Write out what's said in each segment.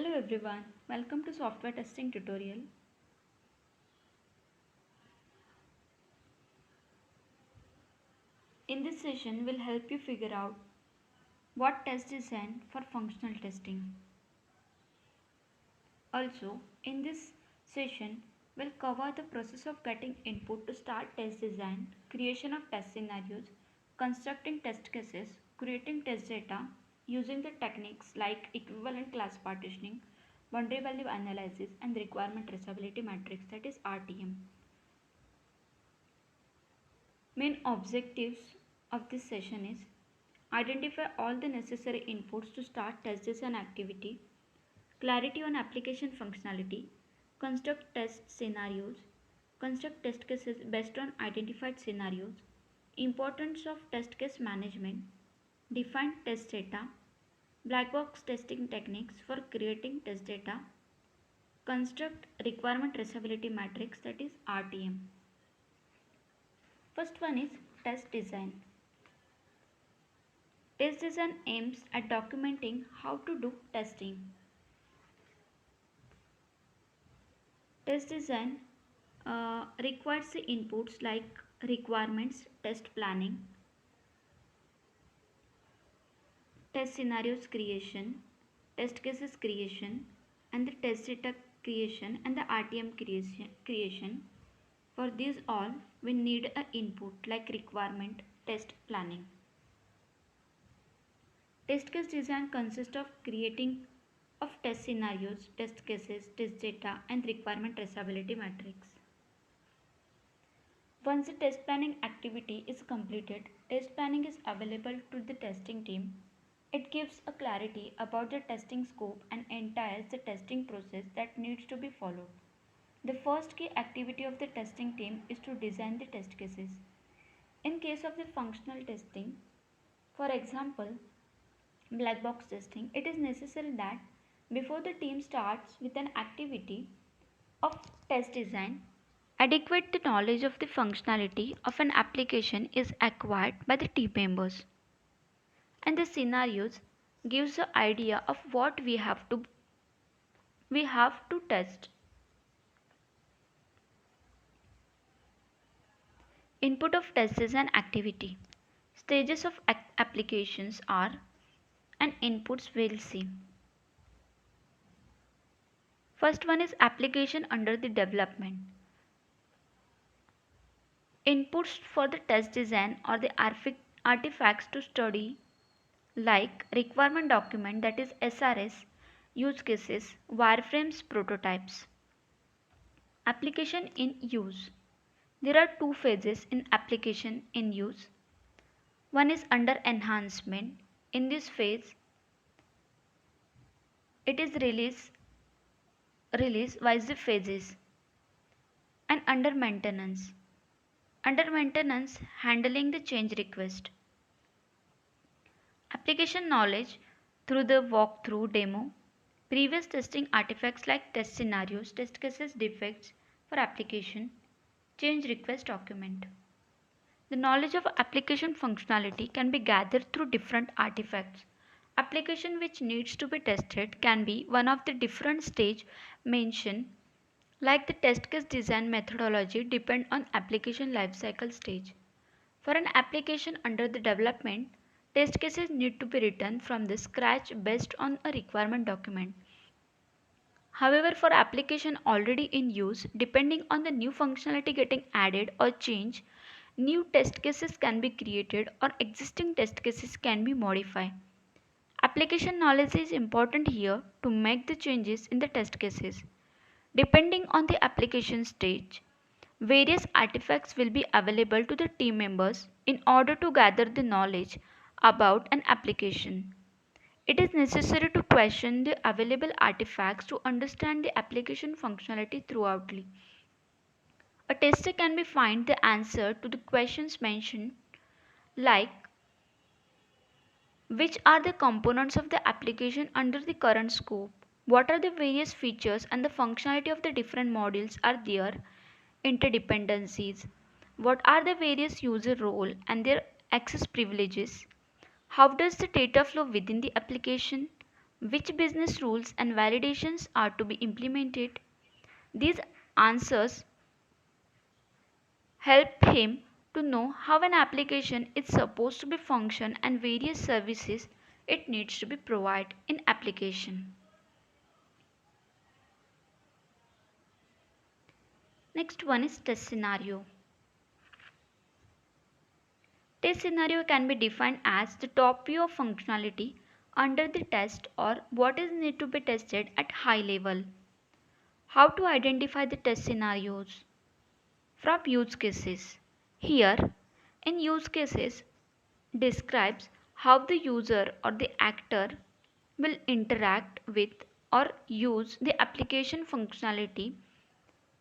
Hello everyone, welcome to software testing tutorial. In this session, we'll help you figure out what test design for functional testing. Also, in this session, we'll cover the process of getting input to start test design, creation of test scenarios, constructing test cases, creating test data, using the techniques like equivalent class partitioning, boundary value analysis, and requirement traceability matrix, that is RTM. Main objectives of this session is identify all the necessary inputs to start test design activity, clarity on application functionality, construct test scenarios, construct test cases based on identified scenarios, importance of test case management, define test data, black box testing techniques for creating test data, construct requirement traceability matrix, that is RTM. First one is test design. Test design aims at documenting how to do testing. Test design requires the inputs like requirements, test planning, test scenarios creation, test cases creation, and the test data creation and the RTM creation. For these all, we need an input like requirement, test planning. Test case design consists of creating of test scenarios, test cases, test data, and requirement traceability matrix. Once the test planning activity is completed, test planning is available to the testing team. It gives a clarity about the testing scope and entails the testing process that needs to be followed. The first key activity of the testing team is to design the test cases. In case of the functional testing, for example, black box testing, it is necessary that before the team starts with an activity of test design, adequate knowledge of the functionality of an application is acquired by the team members, and the scenarios gives the idea of what we have to test. Input of test design activity. Stages of applications are and inputs we'll see. First one is application under the development. Inputs for the test design are the artifacts to study like requirement document, that is SRS, use cases, wireframes, prototypes. Application in use. There are two phases in application in use. One is under enhancement. In this phase, it is release wise phases, and under maintenance. Under maintenance, handling the change request. Application knowledge through the walkthrough demo. Previous testing artifacts like test scenarios, test cases, defects for application, change request document. The knowledge of application functionality can be gathered through different artifacts. Application which needs to be tested can be one of the different stage mentioned, like the test case design methodology depend on application lifecycle stage. For an application under the development, test cases need to be written from the scratch based on a requirement document. However, for application already in use, depending on the new functionality getting added or changed, new test cases can be created or existing test cases can be modified. Application knowledge is important here to make the changes in the test cases. Depending on the application stage, various artifacts will be available to the team members in order to gather the knowledge about an application. It is necessary to question the available artifacts to understand the application functionality throughoutly. A tester can be find the answer to the questions mentioned like which are the components of the application under the current scope, what are the various features and the functionality of the different modules are there, interdependencies, what are the various user role and their access privileges, how does the data flow within the application, Which business rules and validations are to be implemented? These answers help him to know how an application is supposed to be function and various services it needs to be provided in application. Next one is test scenario. Test scenario can be defined as the top view of functionality under the test or what is need to be tested at high level. How to identify the test scenarios? From use cases. Here, in use cases, describes how the user or the actor will interact with or use the application functionality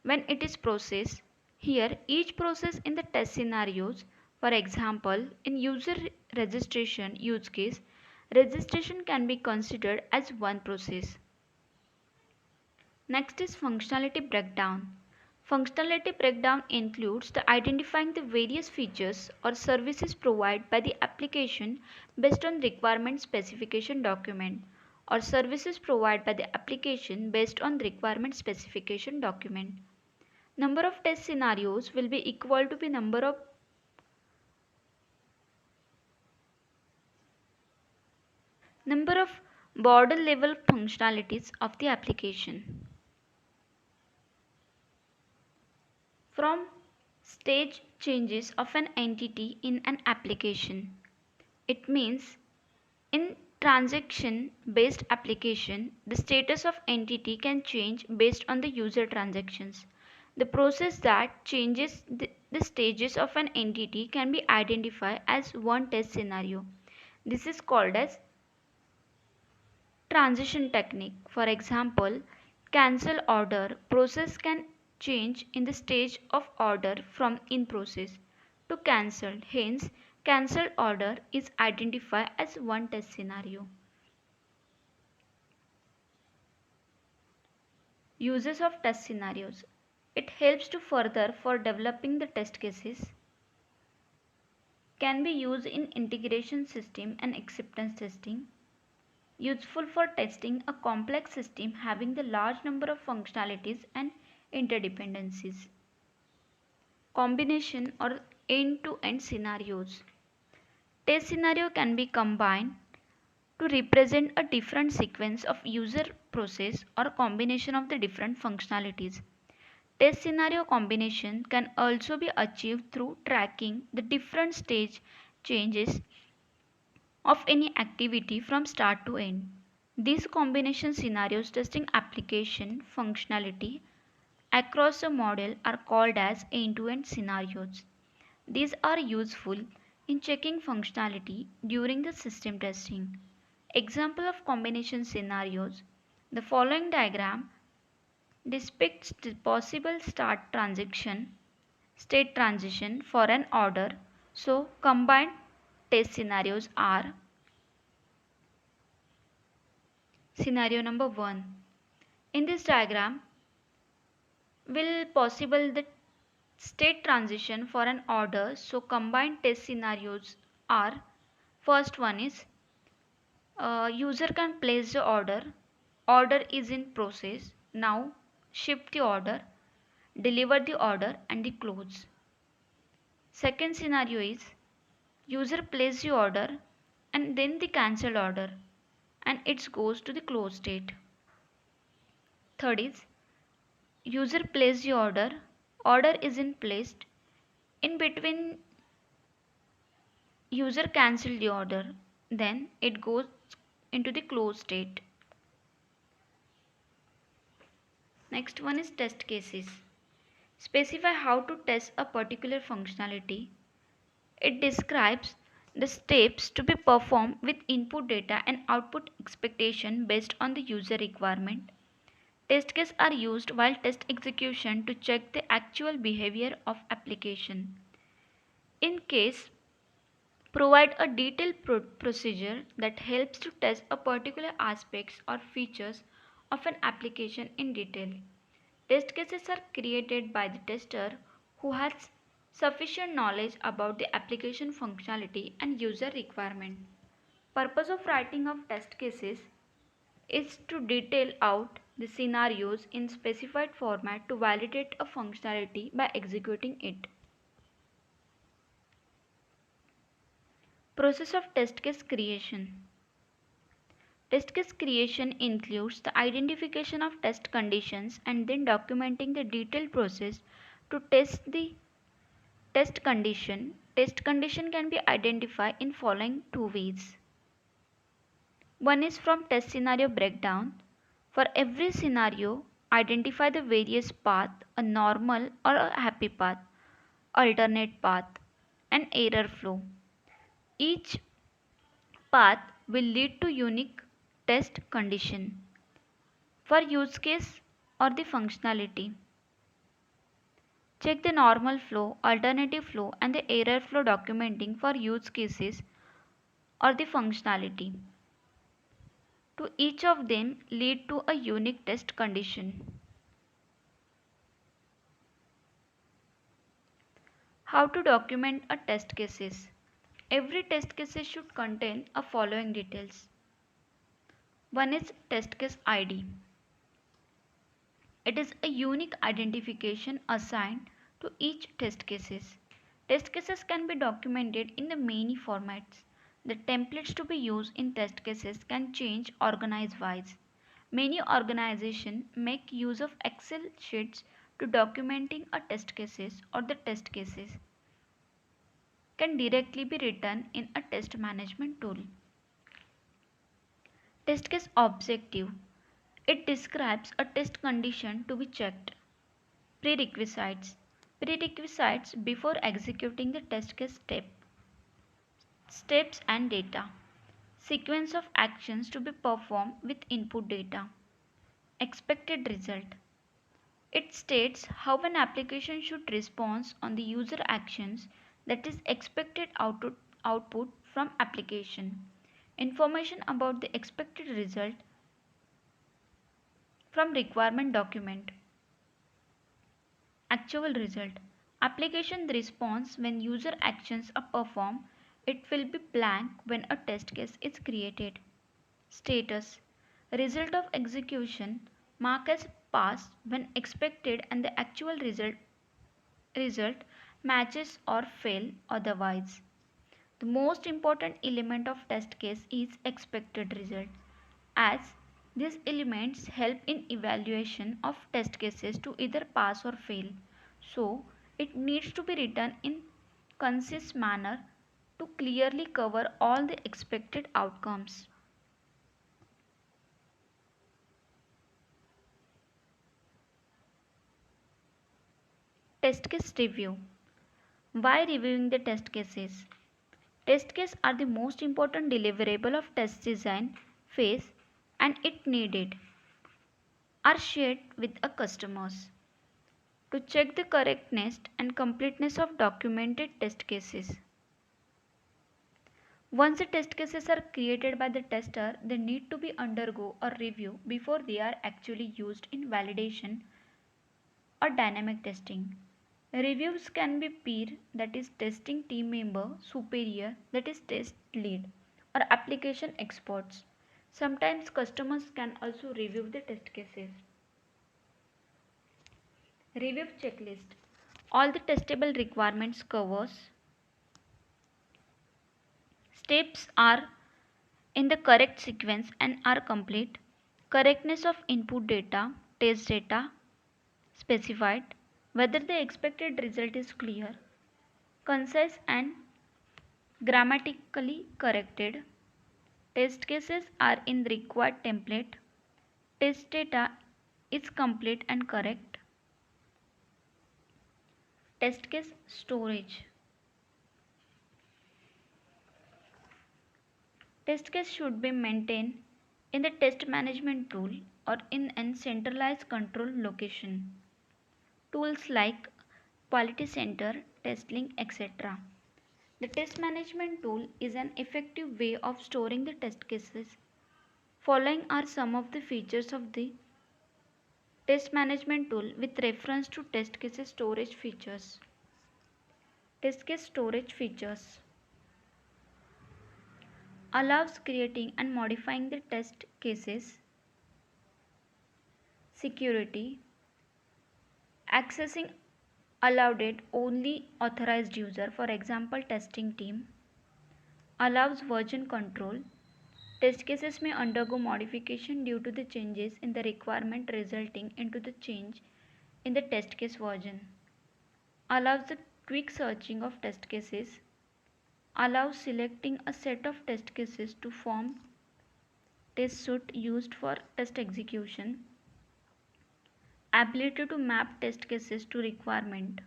when it is processed. Here, each process in the test scenarios, for example, in user registration use case, registration can be considered as one process. Next is functionality breakdown. Functionality breakdown includes the identifying the various features or services provided by the application based on requirement specification document or services provided by the application based on requirement specification document. Number of test scenarios will be equal to the number of border level functionalities of the application. From stage changes of an entity in an application. It means in transaction based application, the status of entity can change based on the user transactions. The process that changes the stages of an entity can be identified as one test scenario. This is called as transition technique. For example, cancel order process can change in the stage of order from in process to cancelled. Hence, cancelled order is identified as one test scenario. Uses of test scenarios. It helps to further for developing the test cases. Can be used in integration system and acceptance testing. Useful for testing a complex system having the large number of functionalities and interdependencies. Combination or end-to-end scenarios. Test scenario can be combined to represent a different sequence of user process or combination of the different functionalities. Test scenario combination can also be achieved through tracking the different stage changes of any activity from start to end. These combination scenarios testing application functionality across a model are called as end-to-end scenarios. These are useful in checking functionality during the system testing. Example of combination scenarios. The following diagram depicts the possible start transition, state transition for an order. So combined test scenarios are scenario number 1. In this diagram will possible the state transition for an order. So combined test scenarios are first one is user can place the order is in process, now ship the order, deliver the order and the close. Second scenario is user place the order and then the cancel order and it goes to the close state. Third is user place the order is in placed, in between user cancel the order, then it goes into the closed state. Next one is test cases. Specify how to test a particular functionality. It describes the steps to be performed with input data and output expectation based on the user requirement. Test cases are used while test execution to check the actual behavior of application. In case, provide a detailed procedure that helps to test a particular aspects or features of an application in detail. Test cases are created by the tester who has sufficient knowledge about the application functionality and user requirement. Purpose of writing of test cases. is to detail out the scenarios in specified format to validate a functionality by executing it. Process of test case creation. Test case creation includes the identification of test conditions and then documenting the detailed process to test the test condition. Test condition can be identified in following two ways. One is from test scenario breakdown. For every scenario, identify the various path, a normal or a happy path, alternate path, and error flow. Each path will lead to unique test condition. For use case or the functionality, check the normal flow, alternative flow, and the error flow documenting for use cases or the functionality. To each of them lead to a unique test condition. How to document a test cases. Every test case should contain a following details. One is test case ID. It is a unique identification assigned to each test cases. Test cases can be documented in the many formats. The templates to be used in test cases can change organize-wise. Many organizations make use of Excel sheets to documenting a test cases or the test cases can directly be written in a test management tool. Test case objective. It describes a test condition to be checked. Prerequisites. Prerequisites before executing the test case step. Steps and data. Sequence of actions to be performed with input data. Expected result. It states how an application should respond on the user actions, that is expected output from application. Information about the expected result from requirement document. Actual result. Application response when user actions are performed. It will be blank when a test case is created. Status. Result of execution mark as passed when expected and the actual result matches or fail otherwise. The most important element of test case is expected result, as these elements help in evaluation of test cases to either pass or fail. So it needs to be written in concise manner to clearly cover all the expected outcomes. Test case review. Why reviewing the test cases? Test cases are the most important deliverable of test design phase and it needed are shared with a customers to check the correctness and completeness of documented test cases. Once the test cases are created by the tester, they need to be undergo a review before they are actually used in validation or dynamic testing. Reviews can be peer, that is testing team member, superior, that is test lead, or application experts. Sometimes customers can also review the test cases. Review checklist. All the testable requirements covers. Steps are in the correct sequence and are complete. Correctness of input data, test data specified. Whether the expected result is clear, concise and grammatically corrected. Test cases are in the required template. Test data is complete and correct. Test case storage. Test case should be maintained in the test management tool or in a centralized control location. Tools like Quality Center, TestLink, etc. The test management tool is an effective way of storing the test cases. Following are some of the features of the test management tool with reference to test cases storage features. Test case storage features allows creating and modifying the test cases security, accessing allowed it only authorized user, for example testing team, allows version control. Test cases may undergo modification due to the changes in the requirement resulting into the change in the test case version. Allows the quick searching of test cases. Allows selecting a set of test cases to form test suite used for test execution. Ability to map test cases to requirement.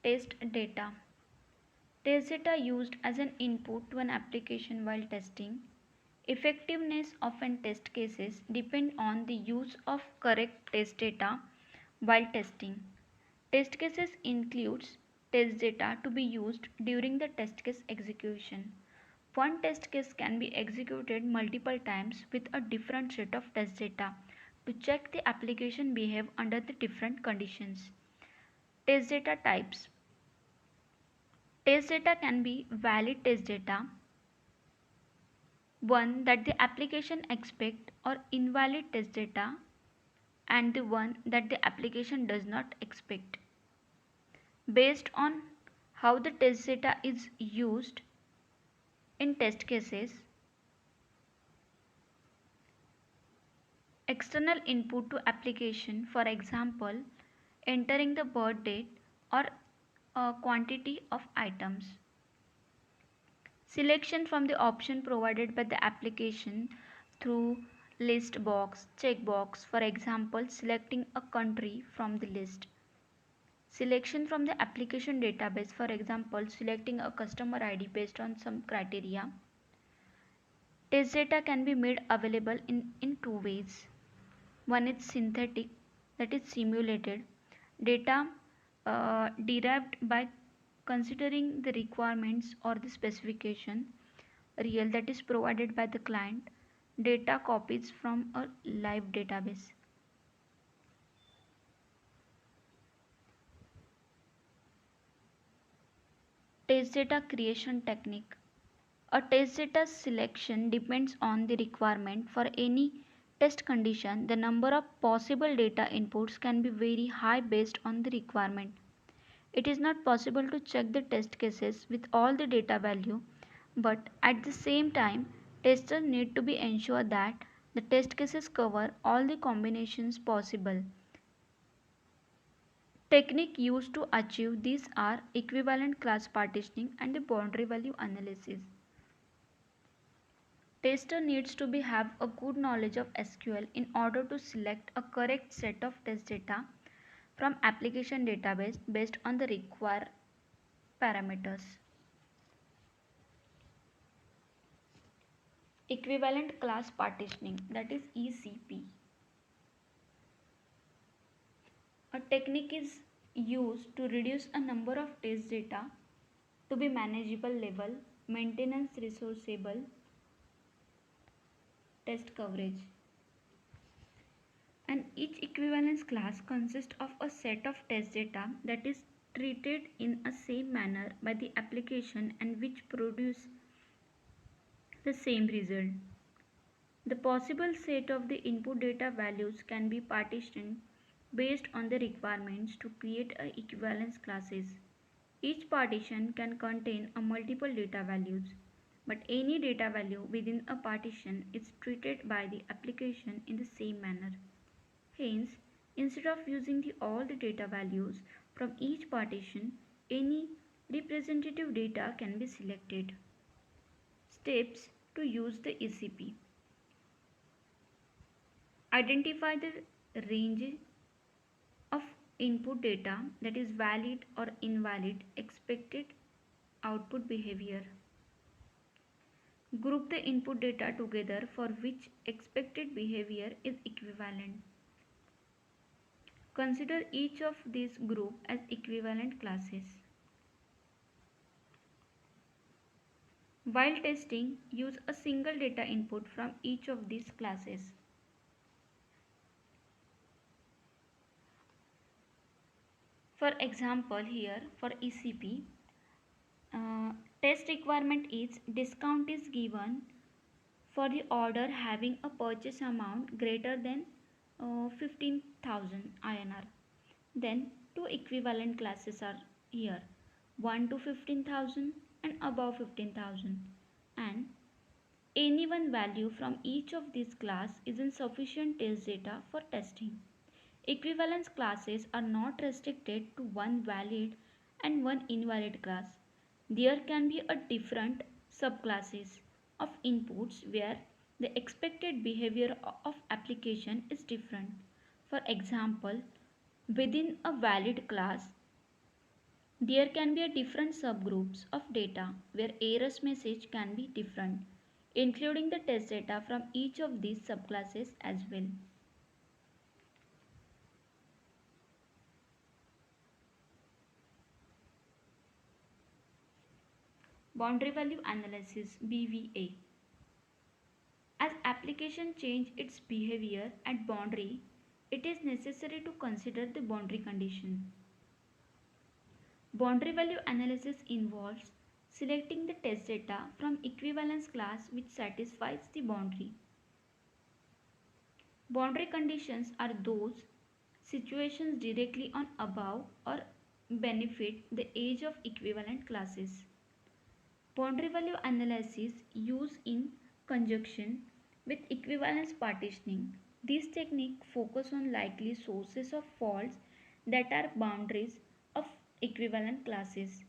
Test data. Test data used as an input to an application while testing. Effectiveness of an test cases depend on the use of correct test data while testing. Test cases includes test data to be used during the test case execution. One test case can be executed multiple times with a different set of test data to check the application behave under the different conditions. Test data types. Test data can be valid test data, one that the application expect, or invalid test data, and the one that the application does not expect. Based on how the test data is used in test cases, external input to application, for example entering the birth date or a quantity of items. Selection from the option provided by the application through list box, checkbox, for example selecting a country from the list. Selection from the application database, for example selecting a customer ID based on some criteria. Test data can be made available in two ways. One is synthetic, that is simulated data derived by considering the requirements or the specification. Real, that is provided by the client. Data copies from a live database. Test data creation technique. A test data selection depends on the requirement. For any test condition, the number of possible data inputs can be very high based on the requirement. It is not possible to check the test cases with all the data value, but at the same time, testers need to be ensured that the test cases cover all the combinations possible. Technique used to achieve these are equivalent class partitioning and the boundary value analysis. Tester needs to have a good knowledge of SQL in order to select a correct set of test data from application database based on the required parameters. Equivalent class partitioning, that is ECP. A technique is used to reduce a number of test data to be manageable level, maintenance resourceable test coverage. And each equivalence class consists of a set of test data that is treated in a same manner by the application and which produce the same result. The possible set of the input data values can be partitioned based on the requirements to create a equivalence classes. Each partition can contain a multiple data values, but any data value within a partition is treated by the application in the same manner. Hence, instead of using all the data values from each partition, any representative data can be selected. Steps to use the ECP. Identify the range of input data, that is valid or invalid expected output behavior. Group the input data together for which expected behavior is equivalent. Consider each of these groups as equivalent classes. While testing, use a single data input from each of these classes. For example, here for ECP, test requirement is discount is given for the order having a purchase amount greater than 15,000 INR. Then two equivalent classes are here, 1 to 15,000 and above 15,000, and any one value from each of these class is insufficient test data for testing. Equivalence classes are not restricted to one valid and one invalid class. There can be a different subclasses of inputs where the expected behavior of application is different. For example, within a valid class, there can be a different subgroups of data where errors message can be different, including the test data from each of these subclasses as well. Boundary value analysis BVA. As application change its behavior at boundary, it is necessary to consider the boundary condition. Boundary value analysis involves selecting the test data from equivalence class which satisfies the boundary. Boundary conditions are those situations directly on above or benefit the age of equivalent classes. Boundary value analysis used in conjunction with equivalence partitioning. This technique focuses on likely sources of faults that are boundaries of equivalent classes.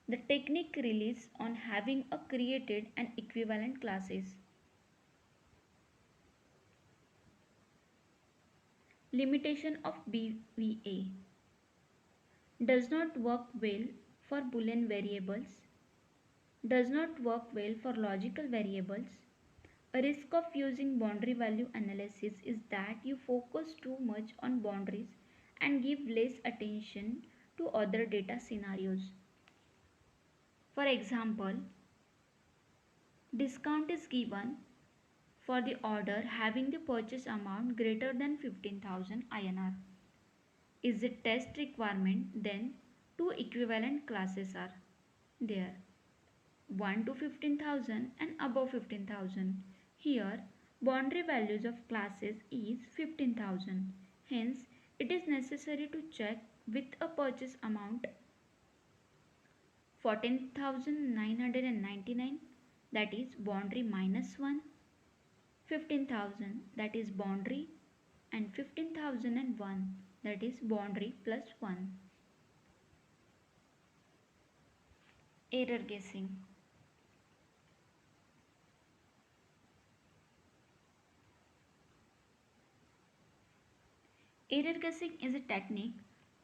The technique relies on having a created and equivalent classes. Limitation of BVA does not work well for Boolean variables, does not work well for logical variables. A risk of using boundary value analysis is that you focus too much on boundaries and give less attention to other data scenarios. For example, discount is given for the order having the purchase amount greater than 15,000 INR. Is the test requirement, then two equivalent classes are there, 1 to 15,000 and above 15,000. Here, boundary values of classes is 15,000. Hence, it is necessary to check with a purchase amount 14,999, that is boundary minus 1, 15,000 that is boundary, and 15,001 that is boundary plus 1. Error guessing. Error guessing is a technique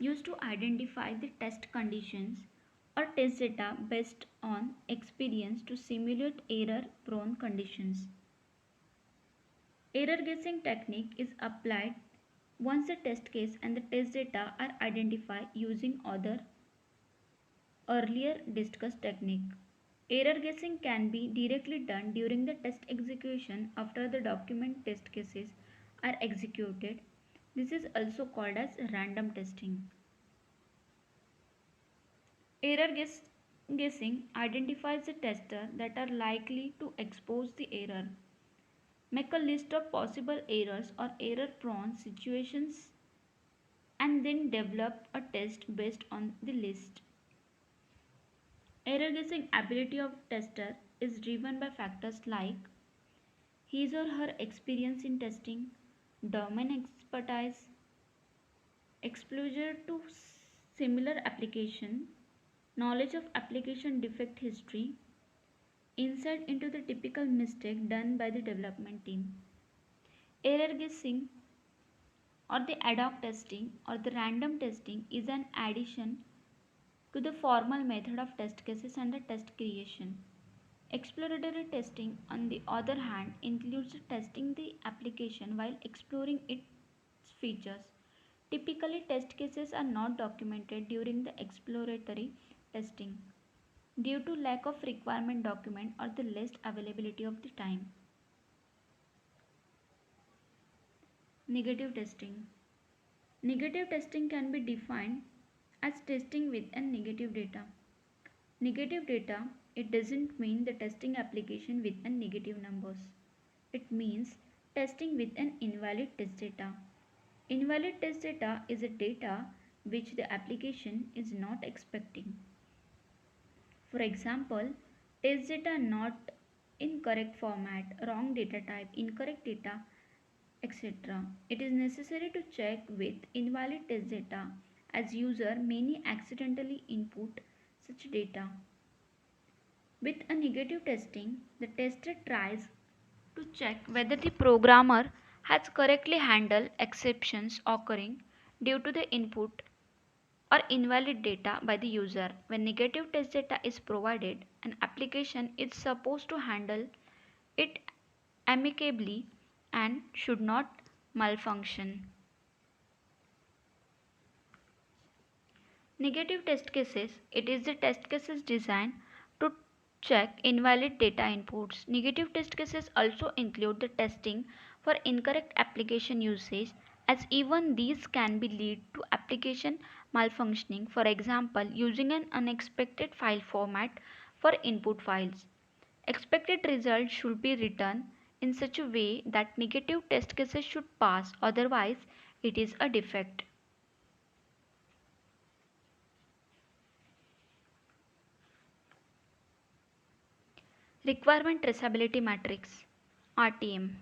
used to identify the test conditions or test data based on experience to simulate error-prone conditions. Error guessing technique is applied once the test case and the test data are identified using other earlier discussed technique. Error guessing can be directly done during the test execution after the document test cases are executed. This is also called as random testing. Guessing identifies the tester that are likely to expose the error. Make a list of possible errors or error-prone situations and then develop a test based on the list. Error guessing ability of tester is driven by factors like his or her experience in testing, domain expertise, exposure to similar application, knowledge of application defect history, insight into the typical mistake done by the development team. Error guessing or the ad hoc testing or the random testing is an addition to the formal method of test cases and the test creation. Exploratory testing, on the other hand, includes testing the application while exploring its features. Typically, test cases are not documented during the exploratory testing due to lack of requirement document or the less availability of the time. Negative testing. Negative testing can be defined as testing with a negative data. Negative data, it doesn't mean the testing application with a negative numbers. It means testing with an invalid test data. Invalid test data is a data which the application is not expecting. For example, test data not in correct format, wrong data type, incorrect data, etc. It is necessary to check with invalid test data as user may accidentally input such data. With a negative testing, the tester tries to check whether the programmer has correctly handled exceptions occurring due to the input or invalid data by the user. When negative test data is provided, an application is supposed to handle it amicably and should not malfunction. Negative test cases. It is the test cases designed to check invalid data inputs. Negative test cases also include the testing for incorrect application usage, as even these can be lead to application malfunctioning. For example, using an unexpected file format for input files. Expected results should be written in such a way that negative test cases should pass, otherwise it is a defect. Requirement Traceability Matrix RTM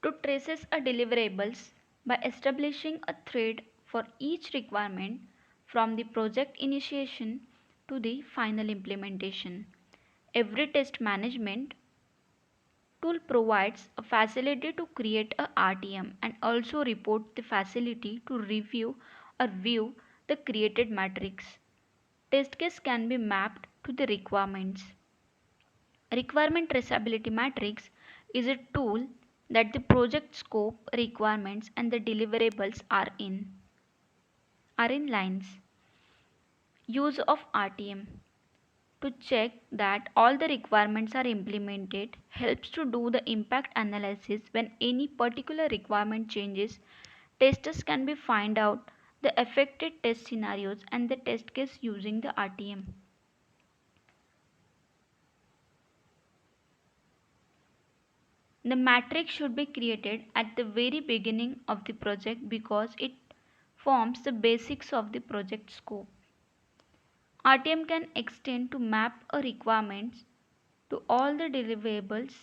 to traces a deliverables by establishing a thread for each requirement from the project initiation to the final implementation. Every test management tool provides a facility to create a RTM and also report the facility to review or view the created matrix. Test case can be mapped to the requirements. Requirement Traceability Matrix is a tool that the project scope, requirements and the deliverables are in lines. Use of RTM to check that all the requirements are implemented helps to do the impact analysis when any particular requirement changes. Testers can be find out the affected test scenarios and the test case using the RTM. The matrix should be created at the very beginning of the project because it forms the basics of the project scope. RTM can extend to map a requirements to all the deliverables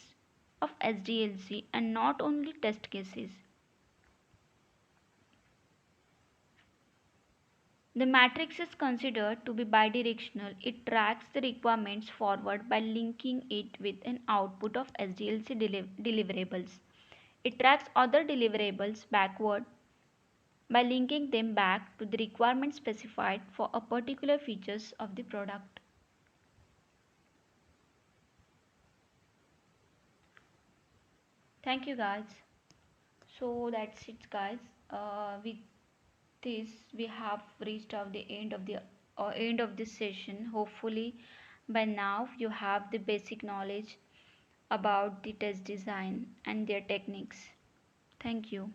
of SDLC and not only test cases. The matrix is considered to be bidirectional. It tracks the requirements forward by linking it with an output of SDLC deliverables. It tracks other deliverables backward by linking them back to the requirements specified for a particular features of the product. Thank you guys. So that's it guys. With this we have reached out the end of this session. Hopefully by now you have the basic knowledge about the test design and their techniques. Thank you.